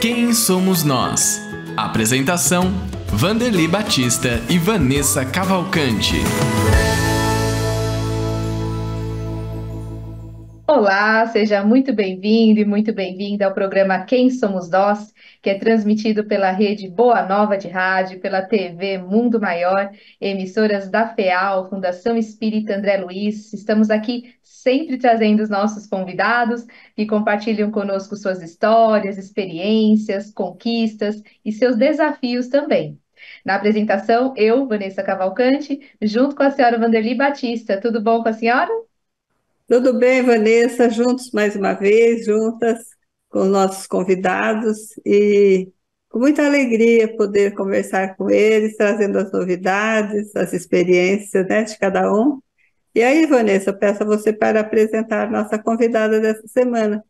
Quem somos nós? Apresentação: Vanderly Batista e Vanessa Cavalcante. Olá, seja muito bem-vindo e muito bem-vinda ao programa Quem Somos Nós, que é transmitido pela rede Boa Nova de Rádio, pela TV Mundo Maior, emissoras da FEAL, Fundação Espírita André Luiz. Estamos aqui sempre trazendo os nossos convidados que compartilham conosco suas histórias, experiências, conquistas e seus desafios também. Na apresentação, eu, Vanessa Cavalcante, junto com a senhora Vanderly Batista. Tudo bom com a senhora? Tudo bem, Vanessa? Juntos mais uma vez, juntas com nossos convidados e com muita alegria poder conversar com eles, trazendo as novidades, as experiências, né, de cada um. E aí, Vanessa, eu peço a você para apresentar nossa convidada dessa semana.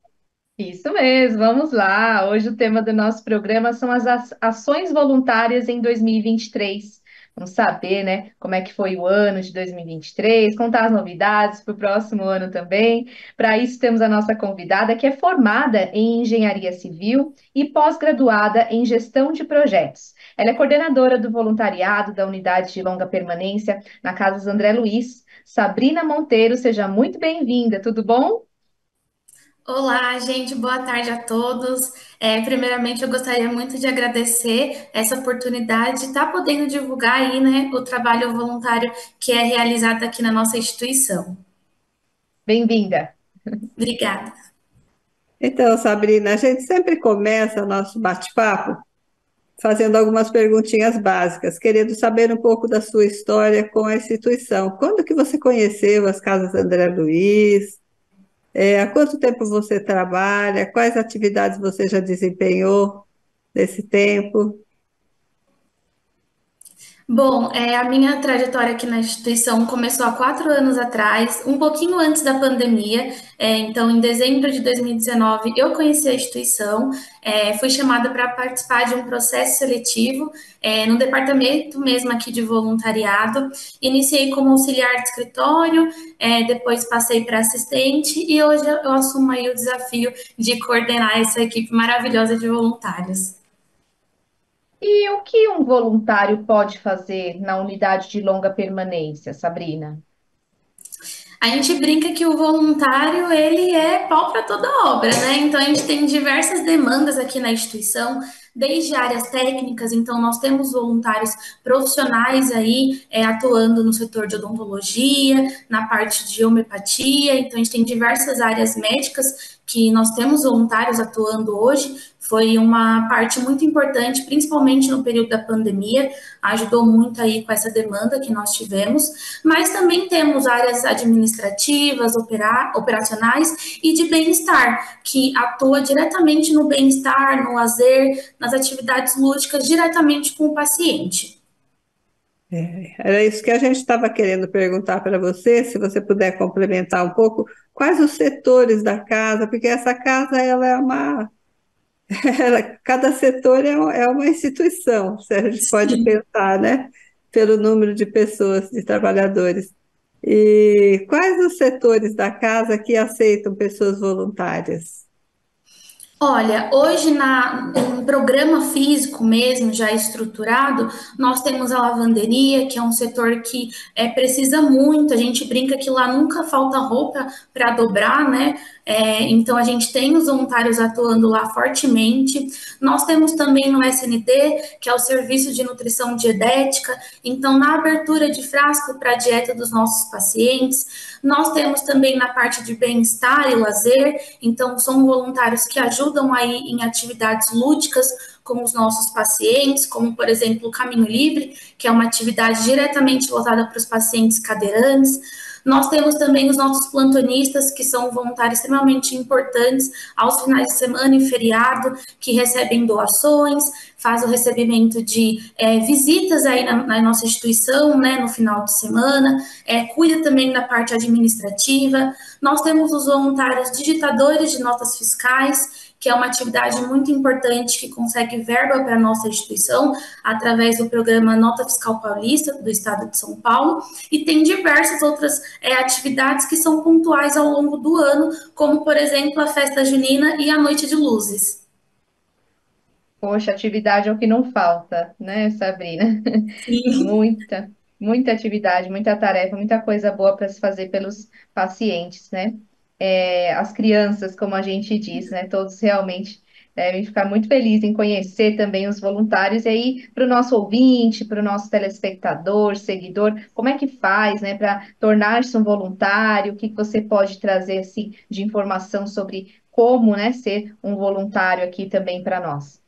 Isso mesmo, vamos lá. Hoje o tema do nosso programa são as ações voluntárias em 2023. Vamos saber, né, como é que foi o ano de 2023, contar as novidades para o próximo ano também. Para isso temos a nossa convidada que é formada em Engenharia Civil e pós-graduada em Gestão de Projetos. Ela é coordenadora do voluntariado da Unidade de Longa Permanência na Casas André Luiz. Sabrina Monteiro, seja muito bem-vinda, tudo bom? Olá, gente, boa tarde a todos. Primeiramente, eu gostaria muito de agradecer essa oportunidade de estar podendo divulgar aí, né, o trabalho voluntário que é realizado aqui na nossa instituição. Bem-vinda. Obrigada. Então, Sabrina, a gente sempre começa o nosso bate-papo fazendo algumas perguntinhas básicas, querendo saber um pouco da sua história com a instituição. Quando que você conheceu as Casas André Luiz? Há quanto tempo você trabalha? Quais atividades você já desempenhou nesse tempo? Bom, a minha trajetória aqui na instituição começou há 4 anos atrás, um pouquinho antes da pandemia. Então, em dezembro de 2019, eu conheci a instituição, fui chamada para participar de um processo seletivo, no departamento mesmo aqui de voluntariado. Iniciei como auxiliar de escritório, depois passei para assistente e hoje eu assumo aí o desafio de coordenar essa equipe maravilhosa de voluntários. E o que um voluntário pode fazer na unidade de longa permanência, Sabrina? A gente brinca que o voluntário, ele é pau para toda obra, né? Então, a gente tem diversas demandas aqui na instituição, desde áreas técnicas, então nós temos voluntários profissionais aí atuando no setor de odontologia, na parte de homeopatia, então a gente tem diversas áreas médicas que nós temos voluntários atuando hoje. Foi uma parte muito importante, principalmente no período da pandemia, ajudou muito aí com essa demanda que nós tivemos, mas também temos áreas administrativas, operacionais e de bem-estar, que atua diretamente no bem-estar, no lazer, nas atividades lúdicas, diretamente com o paciente. Era isso que a gente estava querendo perguntar para você, se você puder complementar um pouco, quais os setores da casa, porque essa casa ela é uma, cada setor é uma instituição, se a gente pode Sim. pensar, né, pelo número de pessoas, de trabalhadores. E quais os setores da casa que aceitam pessoas voluntárias? Olha, hoje em programa físico mesmo, já estruturado, nós temos a lavanderia, que é um setor que precisa muito, a gente brinca que lá nunca falta roupa para dobrar, né? Então a gente tem os voluntários atuando lá fortemente. Nós temos também no SND, que é o Serviço de Nutrição Dietética, então na abertura de frasco para a dieta dos nossos pacientes. Nós temos também na parte de bem-estar e lazer, então são voluntários que ajudam aí em atividades lúdicas com os nossos pacientes, como por exemplo o Caminho Livre, que é uma atividade diretamente voltada para os pacientes cadeirantes. Nós temos também os nossos plantonistas, que são voluntários extremamente importantes aos finais de semana e feriado, que recebem doações, faz o recebimento de visitas aí na nossa instituição, né, no final de semana, cuida também da parte administrativa. Nós temos os voluntários digitadores de notas fiscais, que é uma atividade muito importante que consegue verba para a nossa instituição através do programa Nota Fiscal Paulista do Estado de São Paulo, e tem diversas outras atividades que são pontuais ao longo do ano, como, por exemplo, a Festa Junina e a Noite de Luzes. Poxa, atividade é o que não falta, né, Sabrina? Sim. Muita, muita atividade, muita tarefa, muita coisa boa para se fazer pelos pacientes, né? As crianças, como a gente diz, né? Todos realmente devem ficar muito felizes em conhecer também os voluntários. E aí, para o nosso ouvinte, para o nosso telespectador, seguidor, como é que faz, né, para tornar-se um voluntário? O que que você pode trazer, assim, de informação sobre como, né, ser um voluntário aqui também para nós?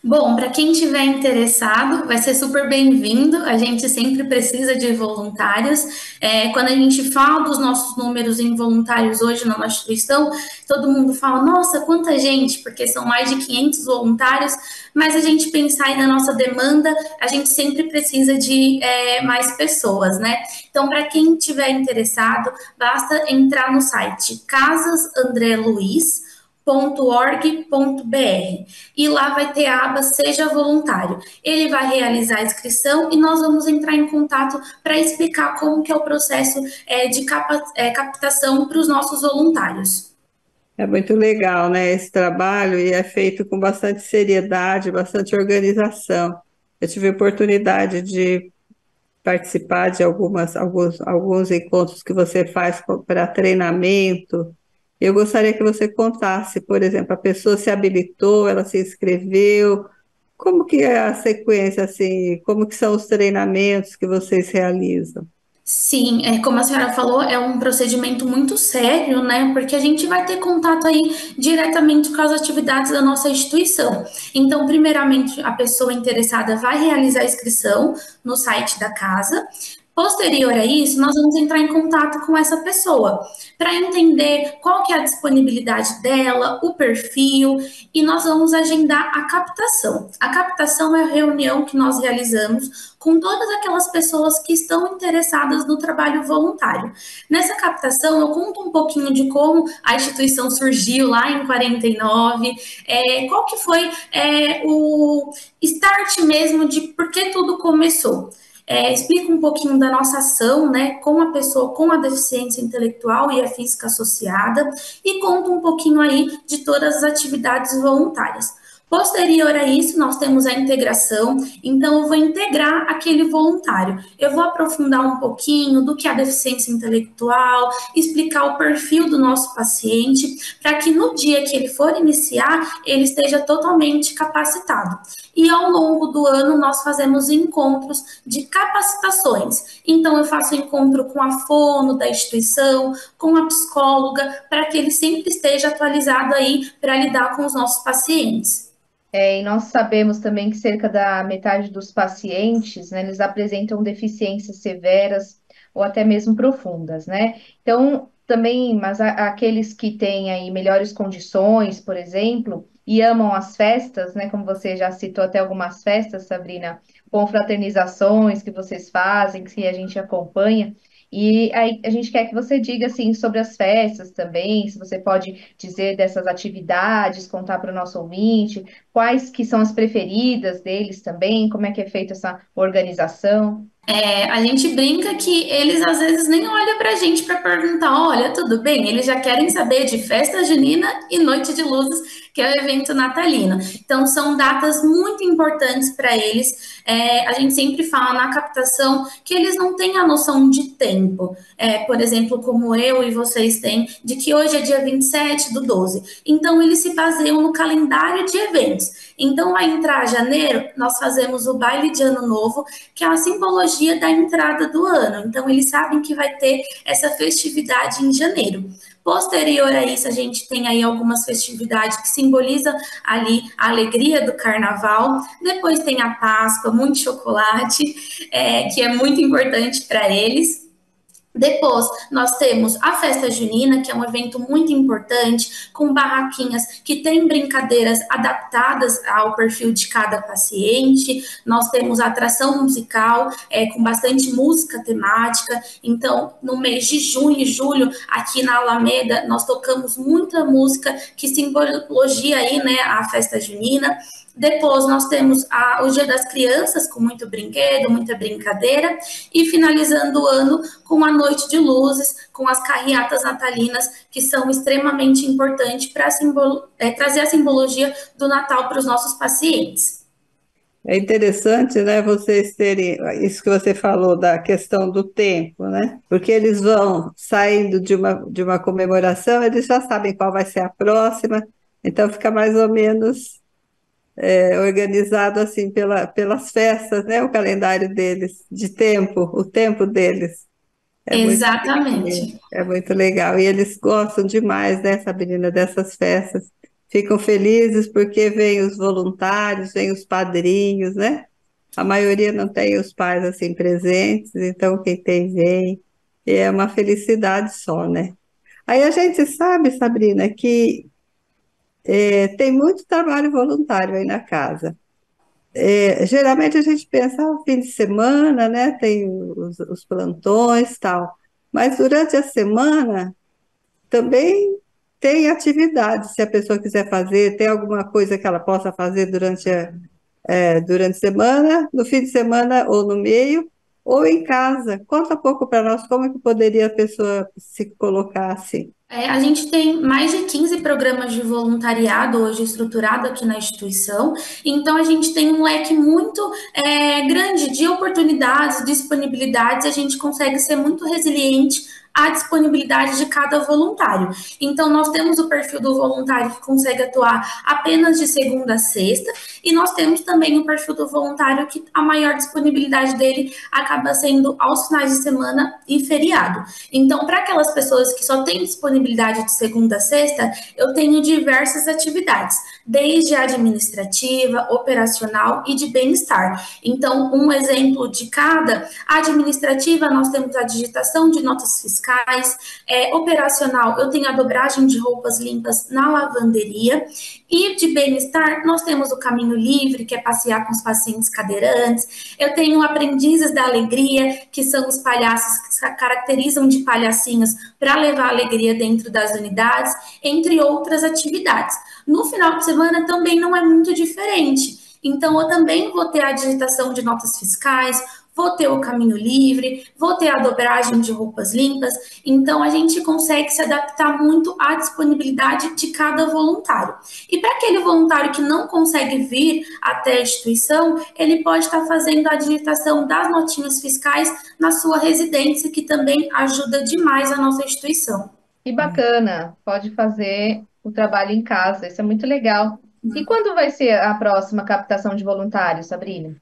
Bom, para quem tiver interessado, vai ser super bem-vindo. A gente sempre precisa de voluntários. Quando a gente fala dos nossos números em voluntários hoje na nossa instituição, todo mundo fala: nossa, quanta gente, porque são mais de 500 voluntários. Mas a gente pensar aí na nossa demanda, a gente sempre precisa de mais pessoas, né? Então, para quem tiver interessado, basta entrar no site Casas André Luiz .org.br e lá vai ter a aba Seja Voluntário. Ele vai realizar a inscrição e nós vamos entrar em contato para explicar como que é o processo de captação para os nossos voluntários. É muito legal, né, esse trabalho e é feito com bastante seriedade, bastante organização. Eu tive a oportunidade de participar de alguns encontros que você faz para treinamento. Eu gostaria que você contasse, por exemplo, a pessoa se habilitou, ela se inscreveu, como que é a sequência, assim, como que são os treinamentos que vocês realizam? Sim, como a senhora falou, é um procedimento muito sério, né? Porque a gente vai ter contato aí diretamente com as atividades da nossa instituição. Então, primeiramente, a pessoa interessada vai realizar a inscrição no site da casa. Posterior a isso, nós vamos entrar em contato com essa pessoa para entender qual que é a disponibilidade dela, o perfil, e nós vamos agendar a captação. A captação é a reunião que nós realizamos com todas aquelas pessoas que estão interessadas no trabalho voluntário. Nessa captação, eu conto um pouquinho de como a instituição surgiu lá em 49, qual que foi o start mesmo de por que tudo começou. Explica um pouquinho da nossa ação, né, com a pessoa com a deficiência intelectual e a física associada e conta um pouquinho aí de todas as atividades voluntárias. Posterior a isso, nós temos a integração, então eu vou integrar aquele voluntário. Eu vou aprofundar um pouquinho do que é a deficiência intelectual, explicar o perfil do nosso paciente, para que no dia que ele for iniciar, ele esteja totalmente capacitado. E ao longo do ano, nós fazemos encontros de capacitações. Então, eu faço encontro com a fono da instituição, com a psicóloga, para que ele sempre esteja atualizado aí para lidar com os nossos pacientes. E nós sabemos também que cerca da metade dos pacientes, né, eles apresentam deficiências severas ou até mesmo profundas, né? Então, também, mas aqueles que têm aí melhores condições, por exemplo, e amam as festas, né, como você já citou até algumas festas, Sabrina, confraternizações que vocês fazem, que a gente acompanha. E aí a gente quer que você diga assim sobre as festas também, se você pode dizer dessas atividades, contar para o nosso ouvinte, quais que são as preferidas deles também, como é que é feita essa organização. A gente brinca que eles às vezes nem olham para a gente para perguntar: olha, tudo bem? Eles já querem saber de festa junina e noite de luzes, que é o evento natalino. Então, são datas muito importantes para eles. A gente sempre fala na captação que eles não têm a noção de tempo. Por exemplo, como eu e vocês têm, de que hoje é dia 27/12. Então, eles se baseiam no calendário de eventos. Então, vai entrar janeiro, nós fazemos o baile de Ano Novo, que é a simbologia da entrada do ano. Então, eles sabem que vai ter essa festividade em janeiro. Posterior a isso, a gente tem aí algumas festividades que simbolizam ali a alegria do carnaval. Depois tem a Páscoa, muito chocolate, que é muito importante para eles. Depois, nós temos a festa junina, que é um evento muito importante, com barraquinhas que tem brincadeiras adaptadas ao perfil de cada paciente. Nós temos a atração musical, com bastante música temática. Então, no mês de junho e julho, aqui na Alameda, nós tocamos muita música que simbologia aí, né, a festa junina. Depois nós temos o Dia das Crianças, com muito brinquedo, muita brincadeira, e finalizando o ano com a Noite de Luzes, com as carreatas natalinas, que são extremamente importantes para trazer a simbologia do Natal para os nossos pacientes. É interessante, né, vocês terem isso que você falou da questão do tempo, né? Porque eles vão saindo de uma comemoração, eles já sabem qual vai ser a próxima, então fica mais ou menos organizado assim pelas festas, né? O calendário deles, de tempo, o tempo deles. É muito legal, Exatamente. é muito legal. E eles gostam demais, né, Sabrina, dessas festas. Ficam felizes porque vêm os voluntários, vêm os padrinhos, né? A maioria não tem os pais assim presentes, então quem tem vem. E é uma felicidade só, né? Aí a gente sabe, Sabrina, que tem muito trabalho voluntário aí na casa. Geralmente a gente pensa, fim de semana, né? Tem os plantões e tal. Mas durante a semana também tem atividade, se a pessoa quiser fazer, tem alguma coisa que ela possa fazer durante a semana, no fim de semana ou no meio, ou em casa. Conta um pouco para nós como é que poderia a pessoa se colocar assim. A gente tem mais de 15 programas de voluntariado hoje estruturado aqui na instituição, então a gente tem um leque muito grande de oportunidades, disponibilidades, a gente consegue ser muito resiliente à disponibilidade de cada voluntário. Então, nós temos o perfil do voluntário que consegue atuar apenas de segunda a sexta, e nós temos também o perfil do voluntário que a maior disponibilidade dele acaba sendo aos finais de semana e feriado. Então, para aquelas pessoas que só têm disponibilidade de segunda a sexta, eu tenho diversas atividades, desde a administrativa, operacional e de bem-estar. Então, um exemplo de cada, administrativa, nós temos a digitação de notas fiscais, operacional, eu tenho a dobragem de roupas limpas na lavanderia, e de bem-estar, nós temos o Caminho Livre, que é passear com os pacientes cadeirantes, eu tenho Aprendizes da Alegria, que são os palhaços que se caracterizam de palhacinhos para levar alegria dentro das unidades, entre outras atividades. No final de semana também não é muito diferente. Então, eu também vou ter a digitação de notas fiscais, vou ter o Caminho Livre, vou ter a dobragem de roupas limpas. Então, a gente consegue se adaptar muito à disponibilidade de cada voluntário. E para aquele voluntário que não consegue vir até a instituição, ele pode estar fazendo a digitação das notinhas fiscais na sua residência, que também ajuda demais a nossa instituição. Que bacana, pode fazer o trabalho em casa, isso é muito legal. E quando vai ser a próxima captação de voluntários, Sabrina?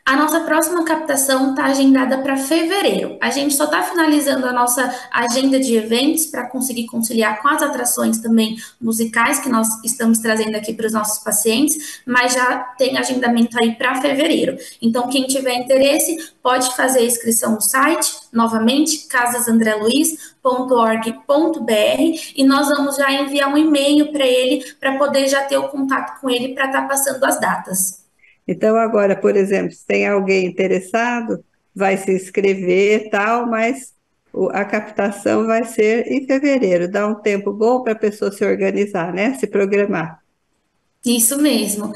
A nossa próxima captação está agendada para fevereiro. A gente só está finalizando a nossa agenda de eventos para conseguir conciliar com as atrações também musicais que nós estamos trazendo aqui para os nossos pacientes, mas já tem agendamento aí para fevereiro. Então, quem tiver interesse, pode fazer a inscrição no site, novamente, casasandreluiz.org.br, e nós vamos já enviar um e-mail para ele, para poder já ter o contato com ele para estar passando as datas. Então, agora, por exemplo, se tem alguém interessado, vai se inscrever e tal, mas a captação vai ser em fevereiro. Dá um tempo bom para a pessoa se organizar, né? Se programar. Isso mesmo.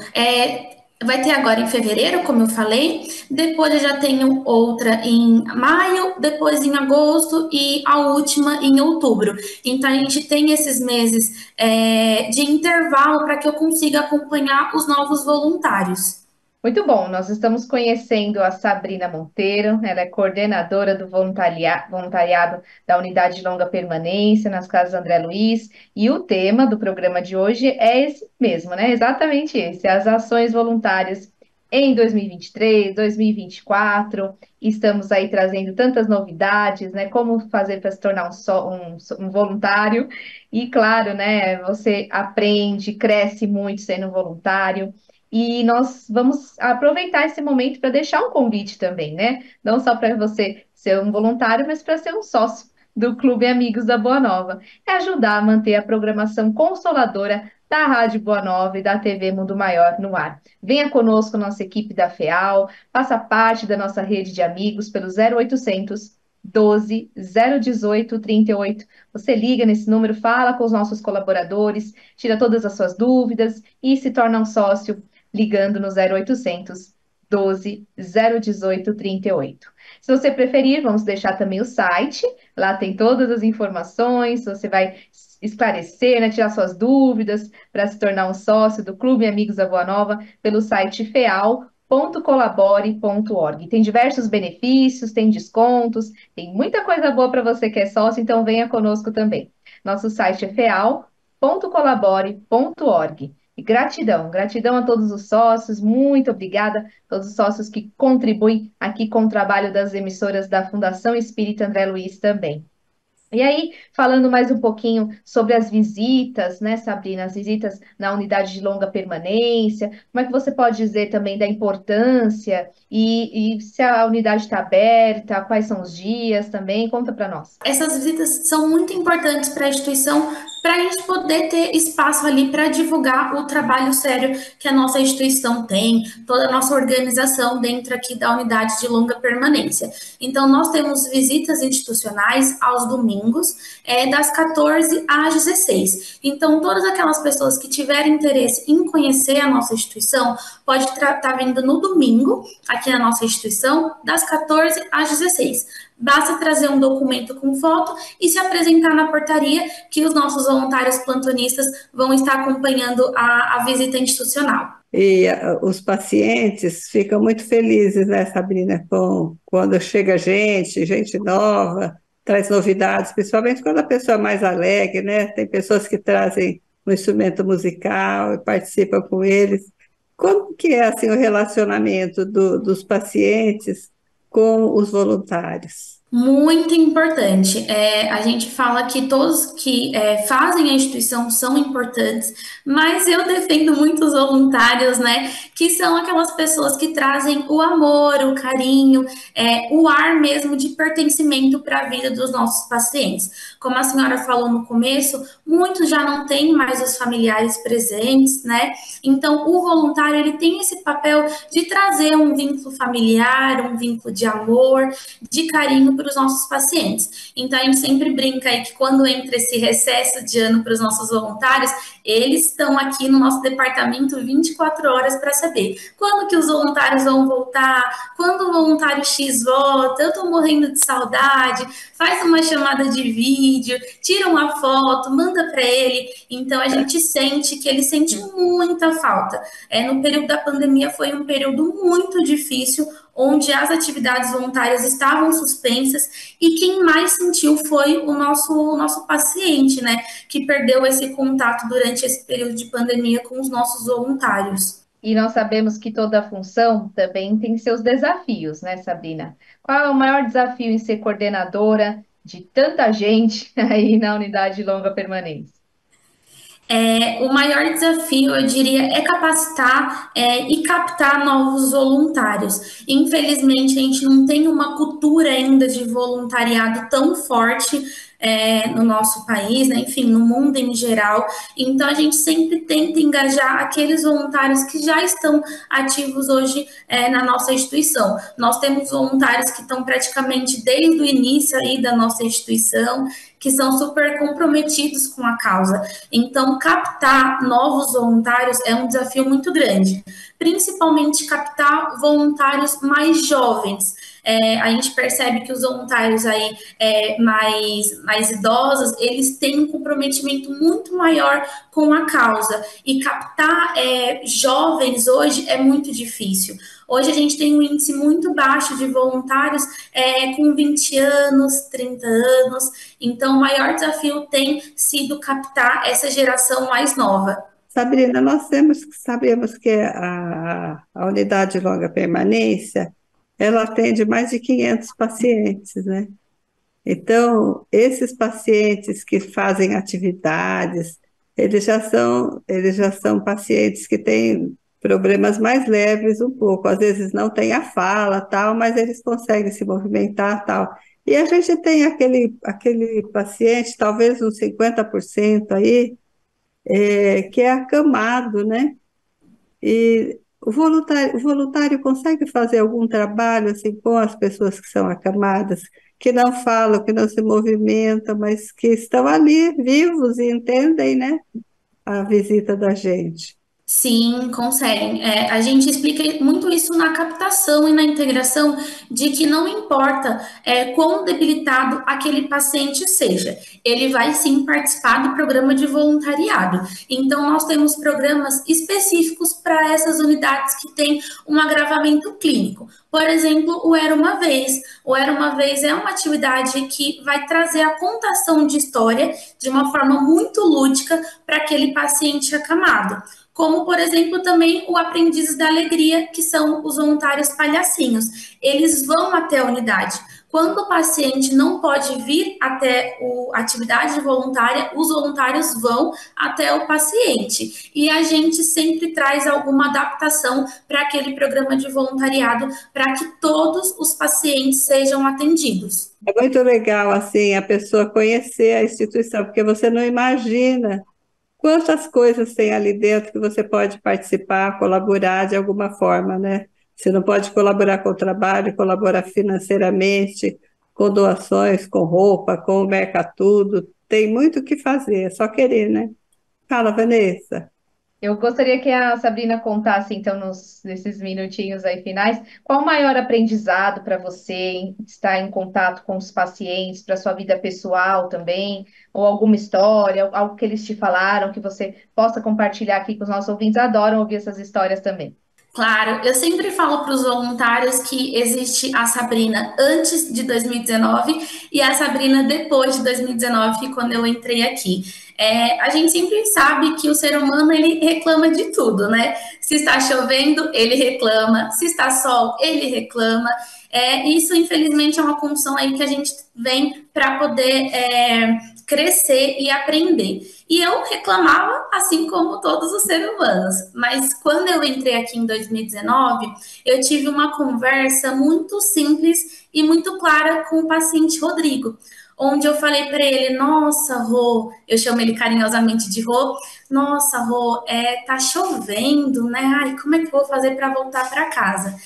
Vai ter agora em fevereiro, como eu falei, depois eu já tenho outra em maio, depois em agosto e a última em outubro. Então, a gente tem esses meses de intervalo para que eu consiga acompanhar os novos voluntários. Muito bom, nós estamos conhecendo a Sabrina Monteiro, ela é coordenadora do voluntariado da Unidade de Longa Permanência nas Casas André Luiz, e o tema do programa de hoje é esse mesmo, né? Exatamente esse, as ações voluntárias em 2023, 2024, estamos aí trazendo tantas novidades, né? Como fazer para se tornar um voluntário, e claro, né? Você aprende, cresce muito sendo voluntário. E nós vamos aproveitar esse momento para deixar um convite também, né? Não só para você ser um voluntário, mas para ser um sócio do Clube Amigos da Boa Nova. É ajudar a manter a programação consoladora da Rádio Boa Nova e da TV Mundo Maior no ar. Venha conosco, nossa equipe da FEAL, faça parte da nossa rede de amigos pelo 0800 12 018 38. Você liga nesse número, fala com os nossos colaboradores, tira todas as suas dúvidas e se torna um sócio ligando no 0800 12 018 38. Se você preferir, vamos deixar também o site, lá tem todas as informações, você vai esclarecer, né, tirar suas dúvidas para se tornar um sócio do Clube Amigos da Boa Nova pelo site feal.colabore.org. Tem diversos benefícios, tem descontos, tem muita coisa boa para você que é sócio, então venha conosco também. Nosso site é feal.colabore.org. E gratidão, gratidão a todos os sócios, muito obrigada a todos os sócios que contribuem aqui com o trabalho das emissoras da Fundação Espírita André Luiz também. E aí, falando mais um pouquinho sobre as visitas, né, Sabrina, as visitas na unidade de longa permanência, como é que você pode dizer também da importância e se a unidade está aberta, quais são os dias também? Conta para nós. Essas visitas são muito importantes para a instituição, para a gente poder ter espaço ali para divulgar o trabalho sério que a nossa instituição tem, toda a nossa organização dentro aqui da unidade de longa permanência. Então, nós temos visitas institucionais aos domingos, das 14 às 16. Então, todas aquelas pessoas que tiverem interesse em conhecer a nossa instituição, pode estar vindo no domingo, aqui na nossa instituição, das 14 às 16. Basta trazer um documento com foto e se apresentar na portaria, que os nossos voluntários plantonistas vão estar acompanhando a visita institucional. E os pacientes ficam muito felizes, né, Sabrina, quando chega gente nova, traz novidades, principalmente quando a pessoa é mais alegre, né? Tem pessoas que trazem um instrumento musical e participam com eles. Como que é assim, o relacionamento dos pacientes com os voluntários? Muito importante. A gente fala que todos que fazem a instituição são importantes, mas eu defendo muito os voluntários, né? Que são aquelas pessoas que trazem o amor, o carinho, o ar mesmo de pertencimento para a vida dos nossos pacientes. Como a senhora falou no começo, muitos já não têm mais os familiares presentes, né? Então, o voluntário ele tem esse papel de trazer um vínculo familiar, um vínculo de amor, de carinho para os nossos pacientes. Então, a gente sempre brinca aí que quando entra esse recesso de ano para os nossos voluntários, eles estão aqui no nosso departamento 24 horas para saber quando que os voluntários vão voltar, quando o voluntário X volta, eu estou morrendo de saudade, faz uma chamada de vídeo, tira uma foto, manda para ele. Então, a gente sente que ele sente muita falta. No período da pandemia foi um período muito difícil, onde as atividades voluntárias estavam suspensas e quem mais sentiu foi o nosso paciente, né, que perdeu esse contato durante esse período de pandemia com os nossos voluntários. E nós sabemos que toda função também tem seus desafios, né, Sabrina? Qual é o maior desafio em ser coordenadora de tanta gente aí na unidade de longa permanência? O maior desafio, eu diria, é capacitar e captar novos voluntários. Infelizmente, a gente não tem uma cultura ainda de voluntariado tão forte no nosso país, né? Enfim, no mundo em geral. Então, a gente sempre tenta engajar aqueles voluntários que já estão ativos hoje na nossa instituição. Nós temos voluntários que estão praticamente desde o início aí da nossa instituição, que são super comprometidos com a causa. Então, captar novos voluntários é um desafio muito grande, principalmente captar voluntários mais jovens. A gente percebe que os voluntários aí mais idosos, eles têm um comprometimento muito maior com a causa, e captar jovens hoje é muito difícil. Hoje a gente tem um índice muito baixo de voluntários com 20 anos, 30 anos, então o maior desafio tem sido captar essa geração mais nova. Sabrina, sabemos que a unidade de longa permanência, ela atende mais de 500 pacientes, né? Então, esses pacientes que fazem atividades, eles já são pacientes que têm problemas mais leves um pouco, às vezes não tem a fala, tal, mas eles conseguem se movimentar, tal. E a gente tem aquele paciente, talvez uns 50% aí, que é acamado, né? E o voluntário consegue fazer algum trabalho assim com as pessoas que são acamadas, que não falam, que não se movimentam, mas que estão ali vivos e entendem, né, a visita da gente. Sim, conseguem. A gente explica muito isso na captação e na integração, de que não importa quão debilitado aquele paciente seja, ele vai sim participar do programa de voluntariado. Então, nós temos programas específicos para essas unidades que têm um agravamento clínico. Por exemplo, o Era Uma Vez. O Era Uma Vez é uma atividade que vai trazer a contação de história de uma forma muito lúdica para aquele paciente acamado. Como, por exemplo, também o Aprendizes da Alegria, que são os voluntários palhacinhos. Eles vão até a unidade. Quando o paciente não pode vir até a atividade voluntária, os voluntários vão até o paciente. E a gente sempre traz alguma adaptação para aquele programa de voluntariado, para que todos os pacientes sejam atendidos. É muito legal, assim, a pessoa conhecer a instituição, porque você não imagina quantas coisas tem ali dentro que você pode participar, colaborar de alguma forma, né? Você não pode colaborar com o trabalho, colaborar financeiramente, com doações, com roupa, com o Mercatudo. Tem muito o que fazer, é só querer, né? Fala, Vanessa. Eu gostaria que a Sabrina contasse, então, nesses minutinhos aí finais, qual o maior aprendizado para você em estar em contato com os pacientes, para a sua vida pessoal também, ou alguma história, algo que eles te falaram, que você possa compartilhar aqui com os nossos ouvintes. Adoram ouvir essas histórias também. Claro, eu sempre falo para os voluntários que existe a Sabrina antes de 2019 e a Sabrina depois de 2019, que quando eu entrei aqui. A gente sempre sabe que o ser humano, ele reclama de tudo, né? Se está chovendo, ele reclama. Se está sol, ele reclama. Isso, infelizmente, é uma condição aí que a gente vem para poder crescer e aprender. E eu reclamava, assim como todos os seres humanos. Mas quando eu entrei aqui em 2019, eu tive uma conversa muito simples e muito clara com o paciente Rodrigo, onde eu falei para ele: nossa, Rô, eu chamo ele carinhosamente de Rô, nossa, Rô, tá chovendo, né? Ai, como é que eu vou fazer para voltar para casa?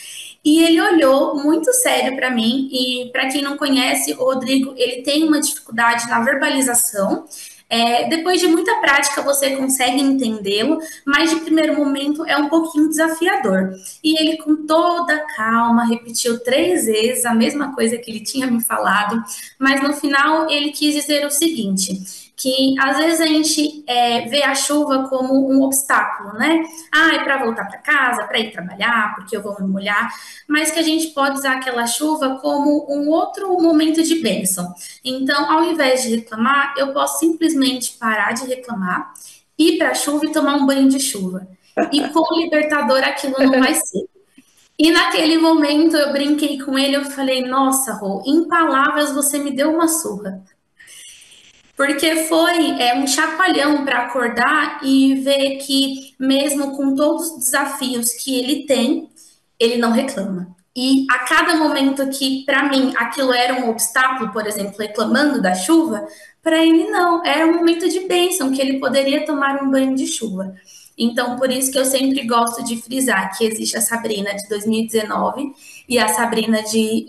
E ele olhou muito sério para mim, e para quem não conhece, o Rodrigo, ele tem uma dificuldade na verbalização. Depois de muita prática, você consegue entendê-lo, mas de primeiro momento é um pouquinho desafiador. E ele, com toda calma, repetiu 3 vezes a mesma coisa que ele tinha me falado, mas no final ele quis dizer o seguinte: que às vezes a gente vê a chuva como um obstáculo, né? É para voltar para casa, para ir trabalhar, porque eu vou me molhar, mas que a gente pode usar aquela chuva como um outro momento de bênção. Então, ao invés de reclamar, eu posso simplesmente parar de reclamar, ir para a chuva e tomar um banho de chuva. E quão libertador aquilo não vai ser. E naquele momento eu brinquei com ele, eu falei: nossa, Rô, em palavras você me deu uma surra. Porque foi um chacoalhão para acordar e ver que, mesmo com todos os desafios que ele tem, ele não reclama. E a cada momento que, para mim, aquilo era um obstáculo, por exemplo, reclamando da chuva, para ele não, era um momento de bênção, que ele poderia tomar um banho de chuva. Então, por isso que eu sempre gosto de frisar que existe a Sabrina de 2019 e a Sabrina de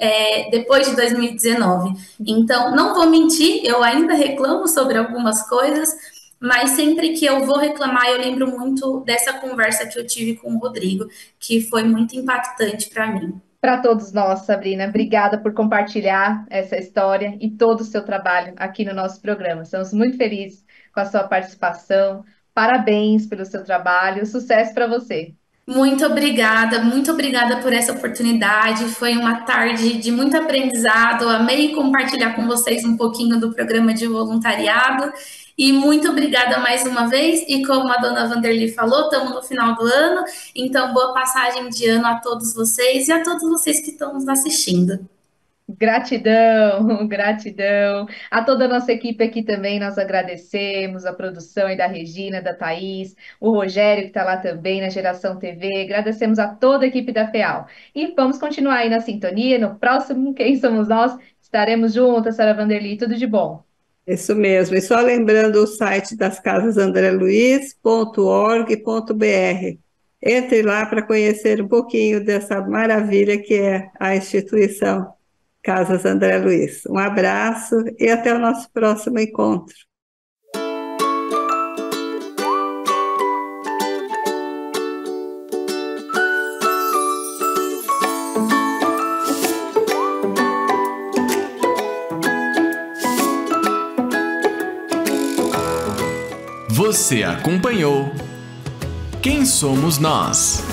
depois de 2019. Então, não vou mentir, eu ainda reclamo sobre algumas coisas, mas sempre que eu vou reclamar, eu lembro muito dessa conversa que eu tive com o Rodrigo, que foi muito impactante para mim. Para todos nós, Sabrina, obrigada por compartilhar essa história e todo o seu trabalho aqui no nosso programa. Estamos muito felizes com a sua participação. Parabéns pelo seu trabalho. Sucesso para você. Muito obrigada por essa oportunidade. Foi uma tarde de muito aprendizado. Amei compartilhar com vocês um pouquinho do programa de voluntariado. E muito obrigada mais uma vez. E como a dona Vanderly falou, estamos no final do ano. Então, boa passagem de ano a todos vocês e a todos vocês que estão nos assistindo. Gratidão, gratidão. A toda a nossa equipe aqui também, nós agradecemos a produção aí da Regina, da Thaís, o Rogério, que está lá também na Geração TV. Agradecemos a toda a equipe da FEAL. E vamos continuar aí na sintonia. No próximo Quem Somos Nós, estaremos juntas, Sara Vanderly. Tudo de bom. Isso mesmo. E só lembrando o site das Casas andreluiz.org.br. Entre lá para conhecer um pouquinho dessa maravilha que é a instituição Casas André Luiz. Um abraço e até o nosso próximo encontro. Você acompanhou Quem Somos Nós?